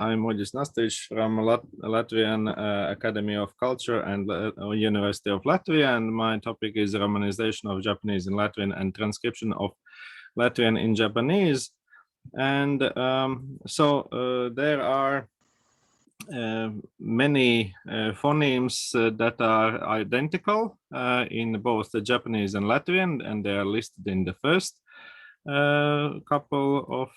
I'm Uģis Nastiņš from Latvian Academy of Culture and University of Latvia, and my topic is Romanization of Japanese in Latvian and transcription of Latvian in Japanese. And there are many phonemes that are identical in both the Japanese and Latvian, and they are listed in the first couple of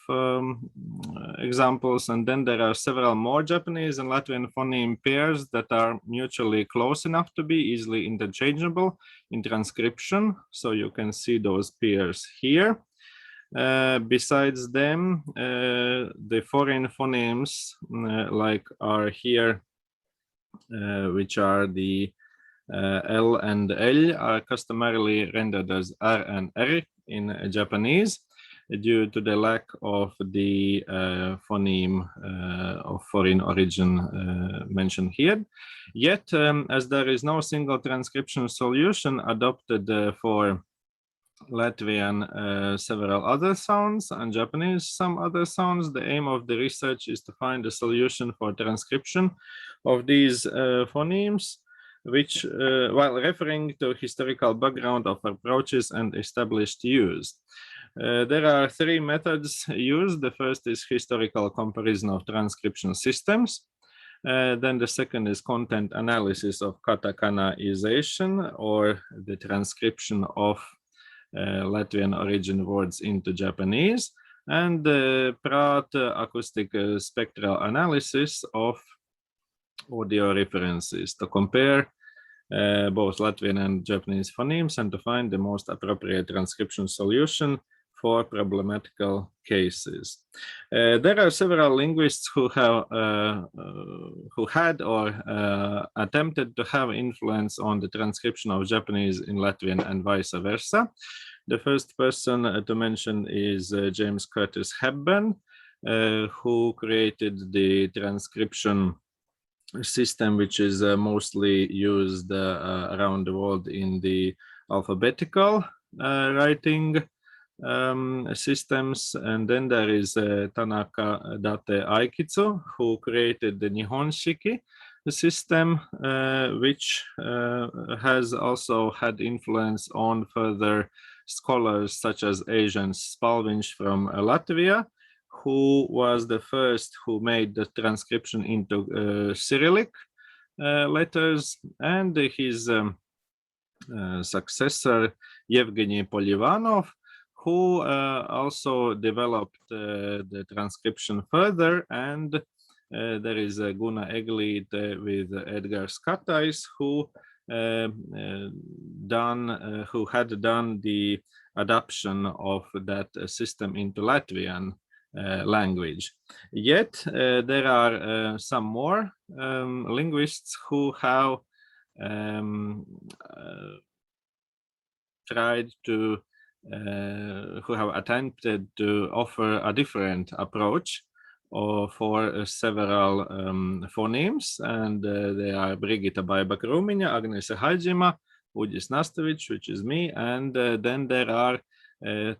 examples, and then there are several more Japanese and Latvian phoneme pairs that are mutually close enough to be easily interchangeable in transcription. So you can see those pairs here. Besides them, the foreign phonemes are here, which are the L and L, are customarily rendered as R and R in Japanese due to the lack of the phoneme of foreign origin mentioned here. Yet, as there is no single transcription solution adopted for Latvian several other sounds and Japanese some other sounds, the aim of the research is to find a solution for transcription of these phonemes, which while referring to historical background of approaches and established use. There are three methods used. The first is historical comparison of transcription systems. Then the second is content analysis of katakanaization, or the transcription of Latvian origin words into Japanese, and the Pratt acoustic spectral analysis of audio references to compare both Latvian and Japanese phonemes and to find the most appropriate transcription solution for problematical cases. There are several linguists who had or attempted to have influence on the transcription of Japanese in Latvian and vice versa. The first person to mention is James Curtis Hepburn, who created the transcription system which is mostly used around the world in the alphabetical writing systems. And then there is Tanaka Date Aikitsu, who created the Nihonshiki system, which has also had influence on further scholars such as Asian Spalviņš from Latvia, who was the first who made the transcription into Cyrillic letters, and his successor Yevgeny Polivanov, who also developed the transcription further. And there is Guna Eglīte with Edgars Skatais, who had done the adoption of that system into Latvian language. Yet there are some more linguists who have who have attempted to offer a different approach for several phonemes, and they are Brigita Baiba-Krūmiņa, Agnese Haidžima, Uģis Nastiņš, which is me, and then there are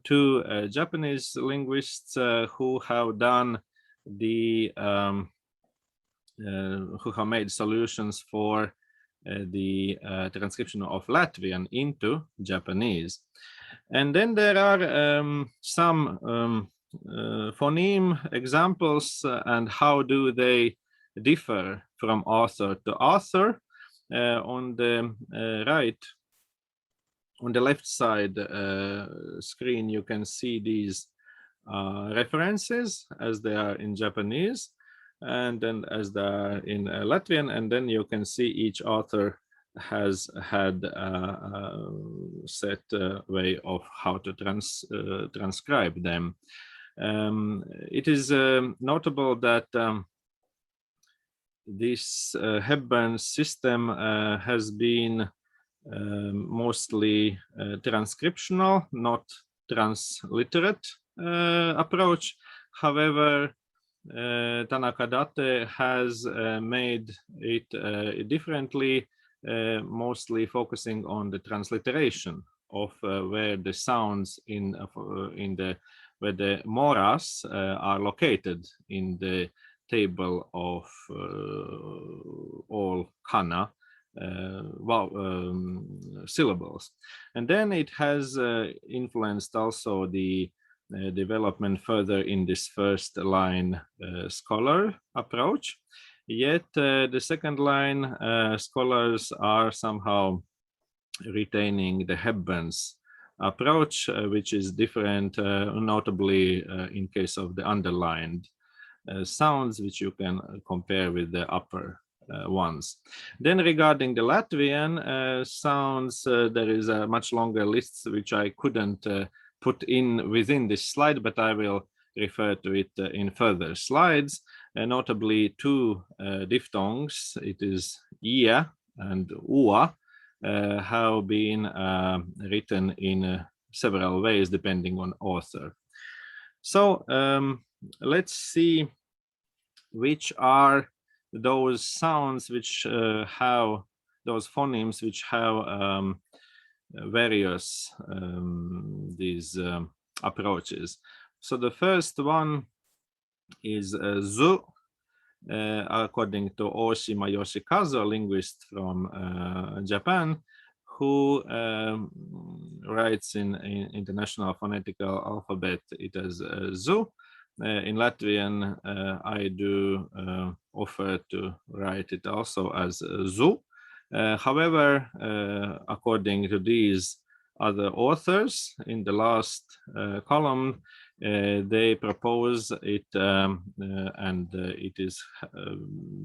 two Japanese linguists who have done the who have made solutions for the transcription of Latvian into Japanese. And then there are some phoneme examples and how do they differ from author to author. On the on the left side screen, you can see these references as they are in Japanese, and then as they are in Latvian, and then you can see each author has had a set way of how to transcribe them. It is notable that this Hepburn system has been mostly transcriptional, not transliterate approach. However, Tanaka Date has made it differently, mostly focusing on the transliteration of where the sounds where the moras are located in the table of all kana syllables. And then it has influenced also the development further in this first line scholar approach. Yet the second line scholars are somehow retaining the Hepburn's approach, which is different, notably in case of the underlined sounds, which you can compare with the upper ones. Then regarding the Latvian sounds, there is a much longer list which I couldn't put in within this slide, but I will refer to it in further slides. Notably two diphthongs, it is ia and ua, have been written in several ways depending on author. So let's see which are those sounds which have those phonemes which have various these approaches. So the first one is zu, according to Oshima Yoshikazu, a linguist from Japan, who writes in International Phonetical Alphabet it as zu. In Latvian, I do offer to write it also as zu. However, according to these other authors in the last column, they propose it and it is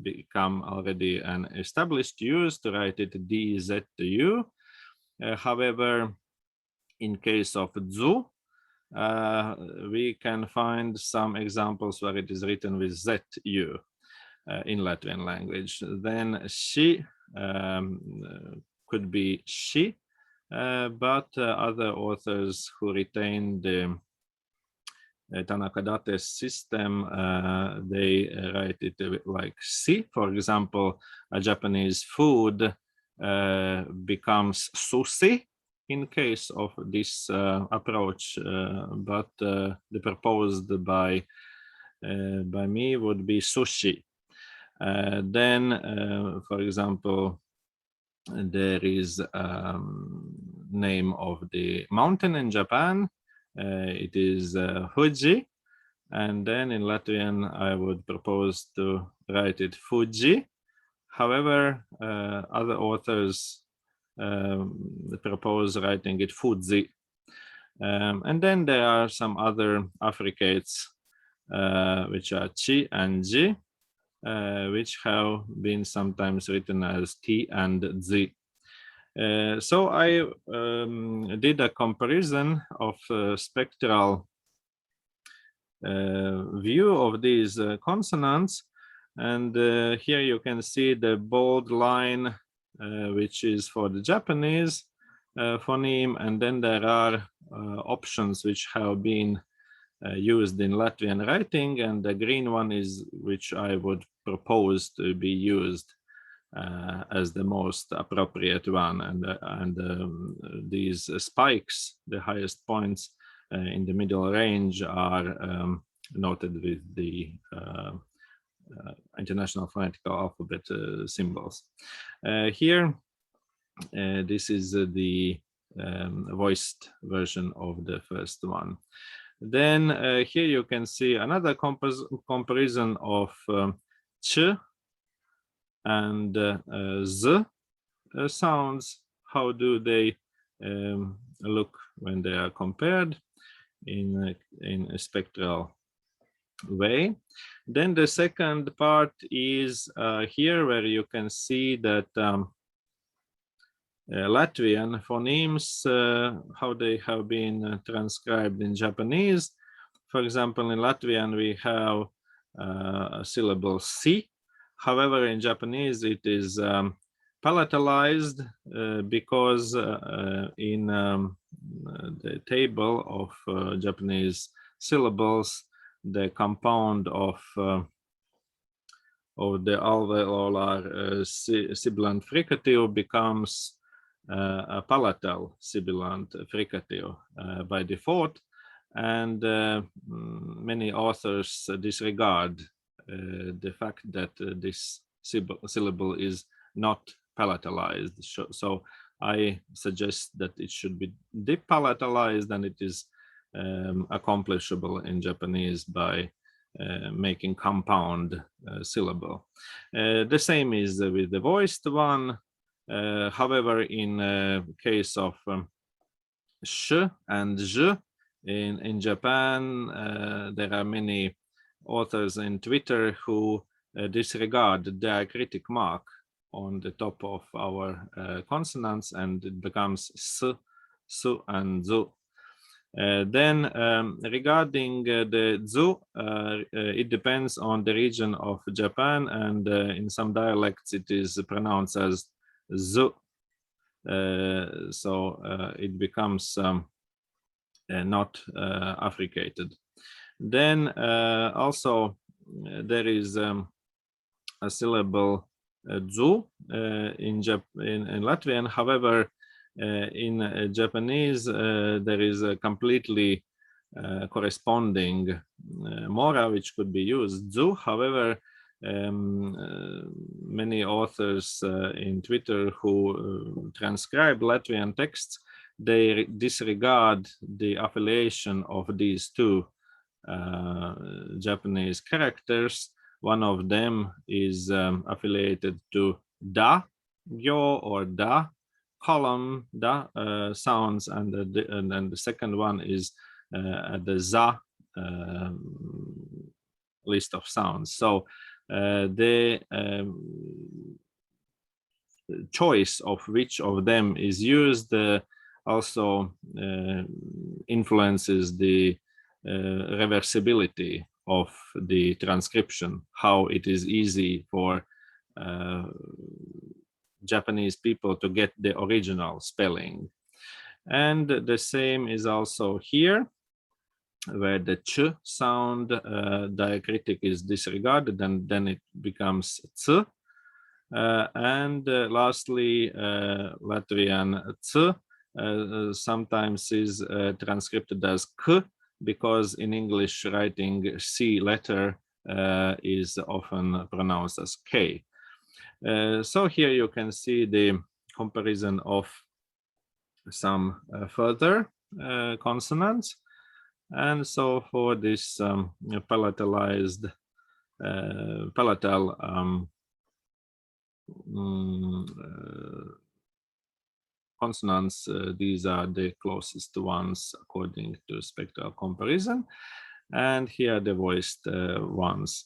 become already an established use to write it DZU. However, in case of zu, we can find some examples where it is written with ZU in Latvian language. Then she could be she, but other authors who retain the Tanaka Date's system, they write it like si. For example, a Japanese food becomes sushi in case of this approach, but the proposed by me would be sushi. Then, for example, there is name of the mountain in Japan. It is Fuji, and then in Latvian I would propose to write it Fuji. However, other authors propose writing it Fuji. And then there are some other affricates which are chi and ji, which have been sometimes written as t and z. So I did a comparison of spectral view of these consonants, and here you can see the bold line which is for the Japanese phoneme, and then there are options which have been used in Latvian writing, and the green one is which I would propose to be used as the most appropriate one, and these spikes, the highest points in the middle range, are noted with the International Phonetical Alphabet symbols. Here, this is the voiced version of the first one. Then here you can see another comparison of ch and z sounds. How do they look when they are compared in a spectral way? Then the second part is here, where you can see that Latvian phonemes, how they have been transcribed in Japanese. For example, in Latvian we have a syllable si. However, in Japanese it is palatalized because in the table of Japanese syllables, the compound of the alveolar sibilant fricative becomes a palatal sibilant fricative by default, and many authors disregard the fact that this syllable is not palatalized. So I suggest that it should be depalatalized, and it is accomplishable in Japanese by making compound syllable. The same is with the voiced one. However, in case of sh and j in Japan, there are many authors in Twitter who disregard the diacritic mark on the top of our consonants, and it becomes s, su, and zu. Then regarding the zu, it depends on the region of Japan, and in some dialects it is pronounced as zu. So it becomes not affricated. Then also there is a syllable zu in Latvian. However, in Japanese there is a completely corresponding mora which could be used, zu. However, many authors in Twitter who transcribe Latvian texts, they disregard the affiliation of these two Japanese characters. One of them is affiliated to da, gyo, or da, column, da sounds, and the second one is the za list of sounds. So the choice of which of them is used also influences the reversibility of the transcription, how it is easy for Japanese people to get the original spelling. And the same is also here, where the ch sound diacritic is disregarded, and then it becomes ts. And lastly, Latvian ts sometimes is transcribed as k, because in English writing C letter is often pronounced as K. So here you can see the comparison of some further consonants. And so for this palatalized palatal consonants, these are the closest ones according to spectral comparison. And here are the voiced ones.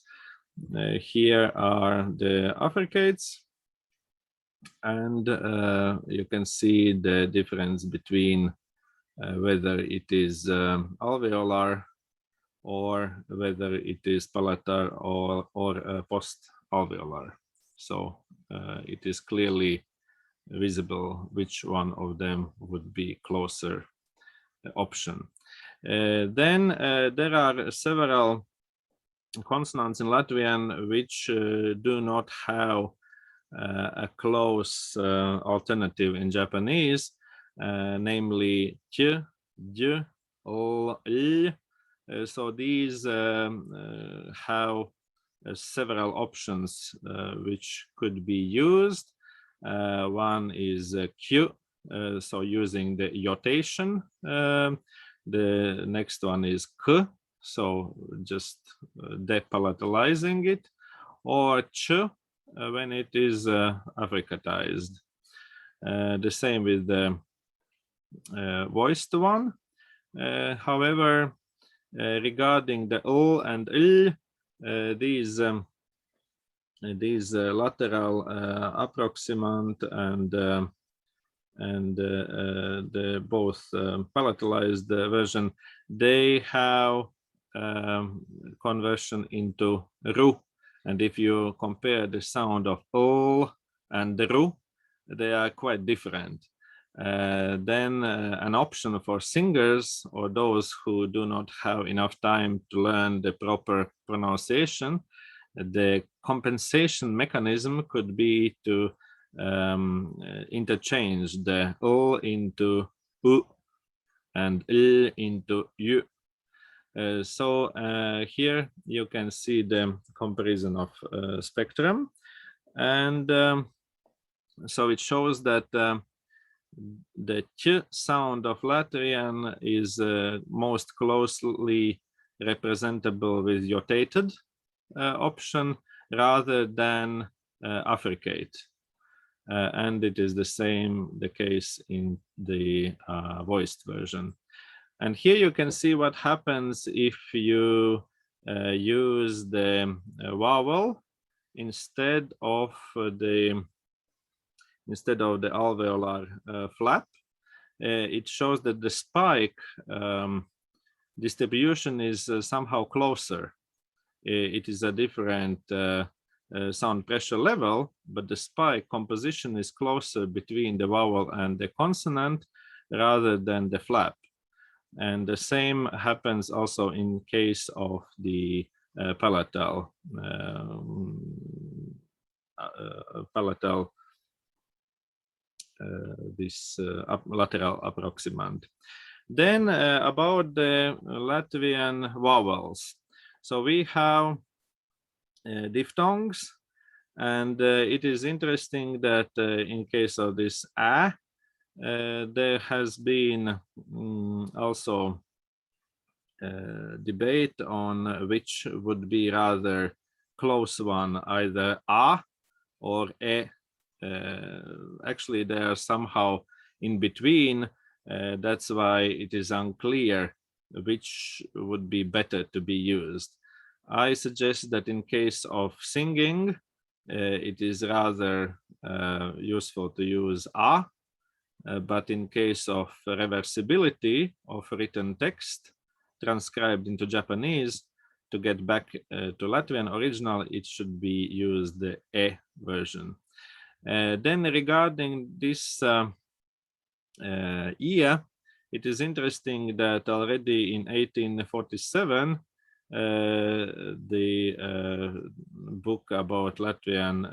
Here are the affricates, and you can see the difference between whether it is alveolar or whether it is palatal or post-alveolar. So it is clearly visible which one of them would be closer option. Then there are several consonants in Latvian which do not have a close alternative in Japanese, namely ch, j, l, i. So these have several options which could be used. One is q, so using the iotation. The next one is k, so just depalatalizing it, or ch when it is affricatized. The same with the voiced one. However, regarding the l and il, these lateral approximant and the both palatalized version, they have conversion into ru. And if you compare the sound of l and the ru, they are quite different. Then an option for singers or those who do not have enough time to learn the proper pronunciation, the compensation mechanism could be to interchange the l into u and il into u. Here you can see the comparison of spectrum, and so it shows that the ch sound of Latvian is most closely representable with yotated option rather than affricate. And it is the case in the voiced version. And here you can see what happens if you use the vowel instead of the alveolar flap. It shows that the spike distribution is somehow closer. It is a different sound pressure level, but the spike composition is closer between the vowel and the consonant rather than the flap. And the same happens also in case of the palatal lateral approximant. Then about the Latvian vowels. So we have diphthongs, and it is interesting that in case of this a, there has been also debate on which would be rather close one, either a or e. Actually, they are somehow in between. That's why it is unclear which would be better to be used. I suggest that in case of singing, it is rather useful to use a, but in case of reversibility of written text transcribed into Japanese, to get back to Latvian original, it should be used the e version. Then regarding this year, it is interesting that already in 1847, the book about Latvian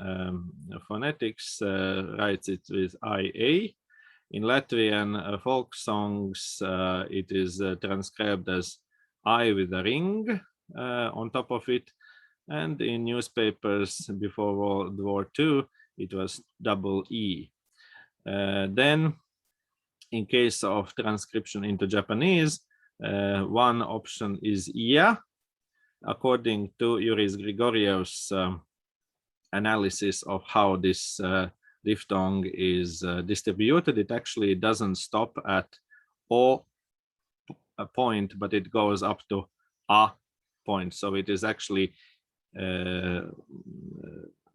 phonetics writes it with IA. In Latvian folk songs, it is transcribed as I with a ring on top of it. And in newspapers before World War II, it was double E. Then, in case of transcription into Japanese, one option is ia. According to Yuris Grigoriev's analysis of how this diphthong is distributed, it actually doesn't stop at o a point, but it goes up to a point. So it is actually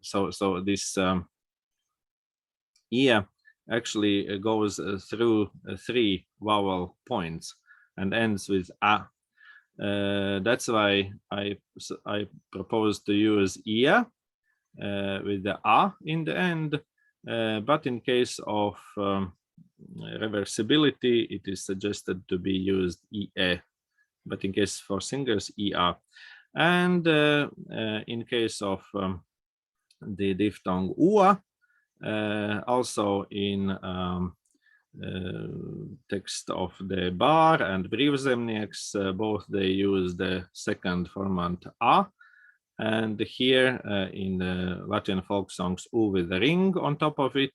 so this ia actually goes through 3 vowel points and ends with a. That's why I propose to use ia with the a in the end, but in case of reversibility, it is suggested to be used ie, but in case for singers, ia. And in case of the diphthong ua, also in text of the bar and brīvzemnieks, both they use the second formant a, and here in the Latvian folk songs u with a ring on top of it.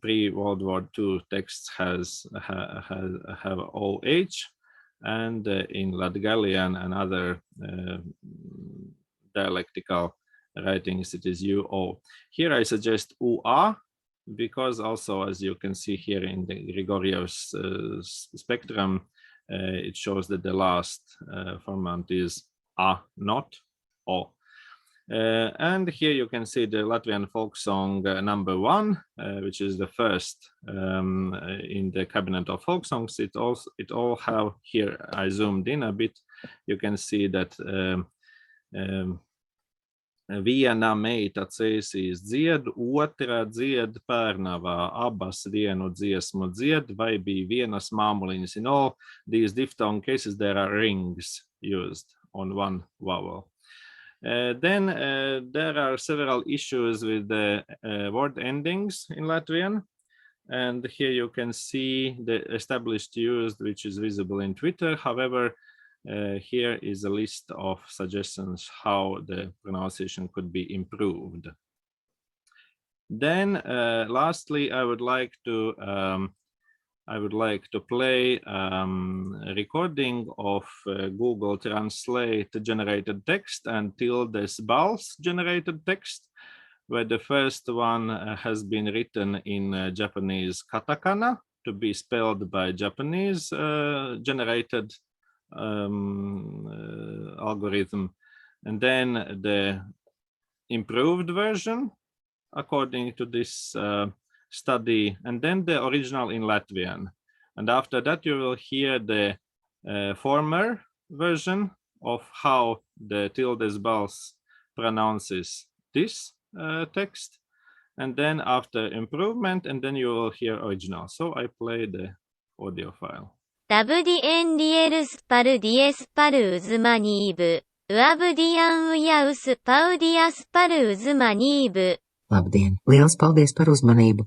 Pre-World War II texts have OH, and in Latgalian and other dialectical writings it is UO. Here I suggest UA, because also, as you can see here in the Grigoriev's spectrum, it shows that the last formant is A, not O. And here you can see the Latvian folk song number 1, which is the first in the cabinet of folk songs. It all have here. I zoomed in a bit. You can see that viena meita cēsīs dzied, otrā dzied pērnavā, abas vienu dziesmu dzied, vai bija vienas māmuliņas. In all these diphthong cases, there are rings used on one vowel. Then there are several issues with the word endings in Latvian. And here you can see the established use, which is visible in Twitter. However, here is a list of suggestions how the pronunciation could be improved. Then, lastly, I would like to play a recording of Google Translate generated text and tildes balls generated text, where the first one has been written in Japanese katakana to be spelled by Japanese generated algorithm, and then the improved version according to this study, and then the original in Latvian. And after that, you will hear the former version of how the tildes balls pronounces this text. And then after improvement, and then you will hear original. So I play the audio file. Tabdien liels paldies palus manību, uabdian ujaus paldies palus manību. Labdien! Liels paldies par uzmanību!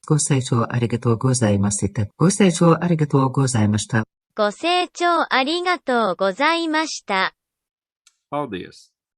Goseicho arigato gozaimashita. Goseicho arigato gozaimashita. Goseicho arigato gozaimashita. Paldies!